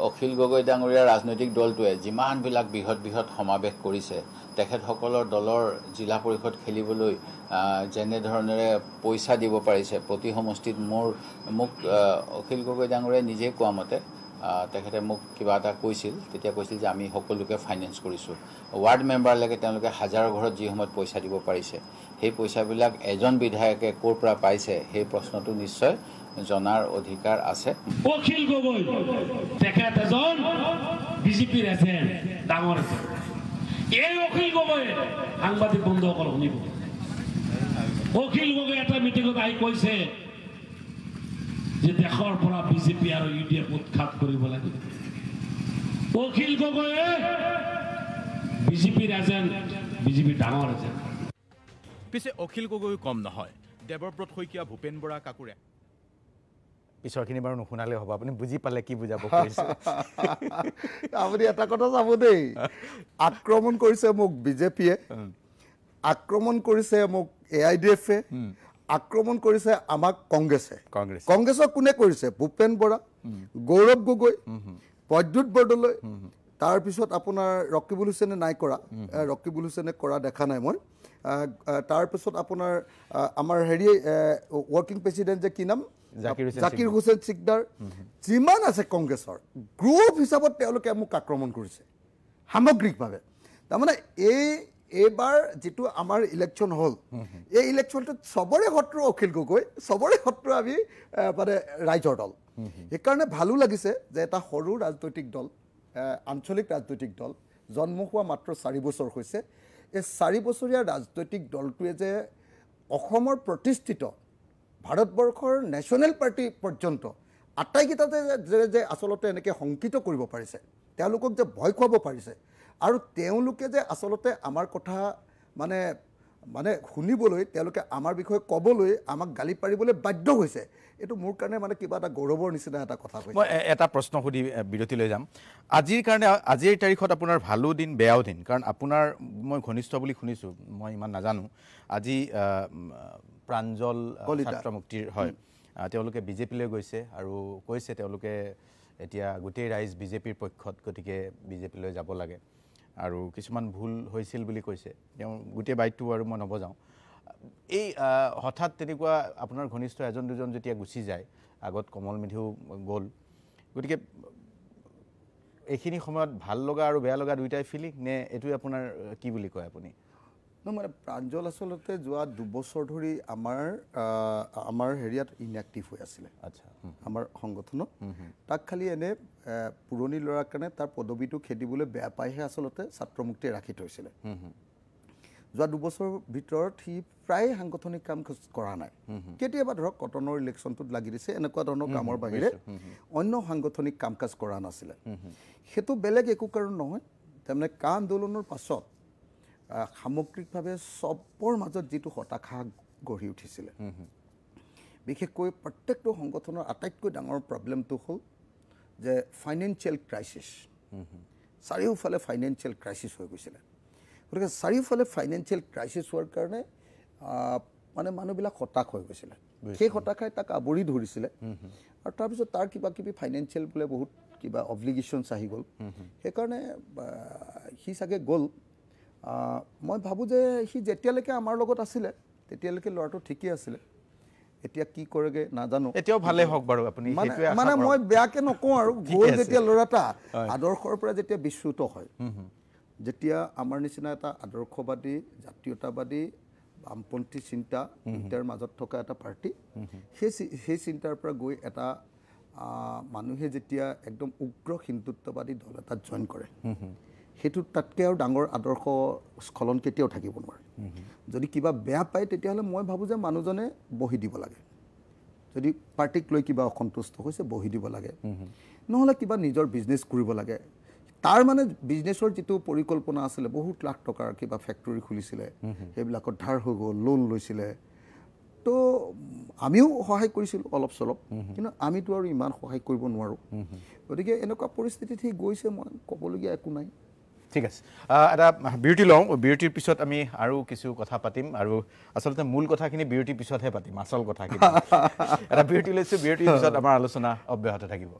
অখিল গগৈ ডাঙৰীয়াৰ ৰাজনৈতিক দলটোৱে যিমানবিলাক বৃহৎ সমাৱেশ কৰিছে তেখেতসকলৰ দলৰ জিলা পৰিষদ খেলিবলৈ যেনেধৰণেৰে পইচা দিব পাৰিছে প্ৰতি সমষ্টিত মোক অখিল গগৈ ডাঙৰীয়াই নিজেই কোৱা মতে তেখেতে মোক কিবা এটা কৈছিল তেতিয়া কৈছিল যে আমি সকলোকে ফাইনেন্স কৰিছোঁ ৱাৰ্ড মেম্বাৰলৈকে তেওঁলোকে হাজাৰৰ ঘৰত যি সময়ত পইচা দিব পাৰিছে সেই পইচাবিলাক এজন বিধায়কে ক'ৰ পৰা পাইছে সেই প্ৰশ্নটো নিশ্চয় জনাৰ অধিকাৰ আছে অখিল গগৈ তেখেত এজন বিজেপিৰ এজেণ্ট ডাঙৰ এজেণ্ট এই অখিল গগৈ সাংবাদিক বন্ধুসকল শুনিব অখিল গগৈ এটা মিটিঙত আহি কৈছে যে দেশৰ পৰা বিজেপি আৰু UDF উৎখাত কৰিব লাগিব অখিল গগৈয়ে বিজেপিৰ এজেণ্ট বিজেপিৰ ডাঙৰ এজেণ্ট পিছে অখিল গগৈ কম নহয় দেৱব্ৰত শইকীয়া ভূপেন বৰা কাকুৰে পিছৰখিনি বাৰু নুশুনালে হ'ব আপুনি বুজি পালে কি বুজাব খুজিছে আপুনি এটা কথা চাব দেই আক্ৰমণ কৰিছে মোক বিজেপিয়ে আক্ৰমণ কৰিছে মোক AIDF আক্ৰমণ কৰিছে আমাক কংগ্ৰেছক কোনে কৰিছে ভূপেন বৰা গৌৰৱ গগৈ প্ৰদ্যুৎ বৰদলৈ তাৰপিছত আপোনাৰ ৰকিবুল হুছেইনে নাই কৰা ৰকিবুল হুছেইনে কৰা দেখা নাই মই তাৰপিছত আপোনাৰ আমাৰ ৱৰ্কিং প্ৰেচিডেণ্ট যে কি নাম জাকিৰ হুছেইন সিকদাৰ যিমান আছে কংগ্ৰেছৰ গ্ৰুপ হিচাপত তেওঁলোকে মোক আক্ৰমণ কৰিছে সামগ্ৰিকভাৱে তাৰমানে এইবাৰ যিটো আমাৰ ইলেকশ্যন হ'ল এই ইলেকশ্যনটোত চবৰে শত্ৰু অখিল গগৈ চবৰে শত্ৰু আমি মানে ৰাইজৰ দল সেইকাৰণে ভালো লাগিছে যে এটা সৰু ৰাজনৈতিক দল আঞ্চলিক ৰাজনৈতিক দল জন্ম হোৱা মাত্ৰ 4 বছৰ হৈছে এই 4 বছৰীয়া ৰাজনৈতিক দলটোৱে যে অসমৰ প্ৰতিষ্ঠিত ভাৰতবৰ্ষৰ নেশ্যনেল পাৰ্টি পৰ্যন্ত আটাইকেইটাতে যে আচলতে এনেকৈ শংকিত কৰিব পাৰিছে তেওঁলোকক যে ভয় খুৱাব পাৰিছে আৰু তেওঁলোকে যে আচলতে আমাৰ কথা মানে শুনিবলৈ তেওঁলোকে আমাৰ বিষয়ে ক'বলৈ আমাক গালি পাৰিবলৈ বাধ্য হৈছে এইটো মোৰ কাৰণে মানে কিবা এটা গৌৰৱৰ নিচিনা এটা কথা কৈছে মই এটা প্ৰশ্ন সুধি বিৰতি লৈ যাম আজিৰ কাৰণে আজিৰ তাৰিখত আপোনাৰ ভালো দিন বেয়াও দিন কাৰণ আপোনাৰ মই ঘনিষ্ঠ বুলি শুনিছোঁ মই ইমান নাজানো আজি প্ৰাঞ্জল ছাত্ৰ মুক্তিৰ হয় তেওঁলোকে বিজেপিলৈ গৈছে আৰু কৈছে তেওঁলোকে এতিয়া গোটেই ৰাইজ বিজেপিৰ পক্ষত গতিকে বিজেপিলৈ যাব লাগে আৰু কিছুমান ভুল হৈছিল বুলি কৈছে তেওঁ গোটেই বাইকটো আৰু মই নবজাওঁ এই হঠাৎ তেনেকুৱা আপোনাৰ ঘনিষ্ঠ এজন দুজন যেতিয়া গুচি যায় আগত কমল মেধিও গ'ল গতিকে এইখিনি সময়ত ভাল লগা আৰু বেয়া লগা দুইটাই ফিলিং নে এইটোৱে আপোনাৰ কি বুলি কয় আপুনি মানে প্ৰাঞ্জল আচলতে যোৱা 2 বছৰ ধৰি আমাৰ হেৰিয়াত ইনএক্টিভ হৈ আছিলে আচ্ছা আমাৰ সংগঠনত তাক খালি এনে পুৰণি ল'ৰাৰ কাৰণে তাৰ পদবীটো খেদিবলৈ বেয়া পাইহে আচলতে ছাত্ৰমুক্তিয়ে ৰাখি থৈছিলে যোৱা 2 বছৰৰ ভিতৰত সি প্ৰায় সাংগঠনিক কাম কৰা নাই কেতিয়াবা ধৰক কটনৰ ইলেকশ্যনটোত লাগি দিছে এনেকুৱা ধৰণৰ কামৰ বাহিৰে অন্য সাংগঠনিক কাম কাজ কৰা নাছিলে সেইটো বেলেগ একো কাৰণ নহয় তাৰমানে কা আন্দোলনৰ পাছত সামগ্ৰিকভাৱে চবৰ মাজত যিটো হতাশা গঢ়ি উঠিছিলে বিশেষকৈ প্ৰত্যেকটো সংগঠনৰ আটাইতকৈ ডাঙৰ প্ৰব্লেমটো হ'ল যে ফাইনেন্সিয়েল ক্ৰাইচিছ চাৰিওফালে ফাইনেন্সিয়েল ক্ৰাইচিছ হৈ গৈছিলে গতিকে চাৰিওফালে ফাইনেন্সিয়েল ক্ৰাইচিছ হোৱাৰ কাৰণে মানে মানুহবিলাক হতাশ হৈ গৈছিলে সেই হতাশাই তাক আৱৰি ধৰিছিলে আৰু তাৰপিছত তাৰ কিবা কিবি ফাইনেন্সিয়েল বোলে বহুত কিবা অব্লিগেশ্যনছ আহি গ'ল সেইকাৰণে সি চাগে গ'ল মই ভাবোঁ যে সি যেতিয়ালৈকে আমাৰ লগত আছিলে তেতিয়ালৈকে ল'ৰাটো ঠিকেই আছিলে এতিয়া কি কৰেগৈ নাজানো এতিয়াও ভালে হওক বাৰু আপুনি মানে মই বেয়াকৈ নকওঁ আৰু গ'ল যেতিয়া ল'ৰাটা আদৰ্শৰ পৰা যেতিয়া বিচ্যুত হয় যেতিয়া আমাৰ নিচিনা এটা আদৰ্শবাদী জাতীয়তাবাদী বামপন্থী চিন্তা দুটাৰ মাজত থকা এটা পাৰ্টি সেই চিন্তাৰ পৰা গৈ এটা মানুহে যেতিয়া একদম উগ্ৰ হিন্দুত্ববাদী দল এটাত জইন কৰে সেইটো তাতকৈ আৰু ডাঙৰ আদৰ্শ স্খলন কেতিয়াও থাকিব নোৱাৰে যদি কিবা বেয়া পায় তেতিয়াহ'লে মই ভাবোঁ যে মানুহজনে বহি দিব লাগে যদি পাৰ্টিক লৈ কিবা অসন্তুষ্ট হৈছে বহি দিব লাগে নহ'লে কিবা নিজৰ বিজনেছ কৰিব লাগে তাৰ মানে বিজনেছৰ যিটো পৰিকল্পনা আছিলে বহুত লাখ টকাৰ কিবা ফেক্টৰী খুলিছিলে সেইবিলাকত ধাৰ হৈ গ'ল লোন লৈছিলে তো আমিও সহায় কৰিছিলোঁ অলপ চলপ কিন্তু আমিতো আৰু ইমান সহায় কৰিব নোৱাৰোঁ গতিকে এনেকুৱা পৰিস্থিতিত সি গৈছে মই ক'বলগীয়া একো নাই ঠিক আছে এটা বিৰতি লওঁ বিৰতিৰ পিছত আমি আৰু কিছু কথা পাতিম আৰু আচলতে মূল কথাখিনি বিৰতিৰ পিছতহে পাতিম আচল কথাখিনি এটা বিৰতি লৈছোঁ বিৰতিৰ পিছত আমাৰ আলোচনা অব্যাহত থাকিব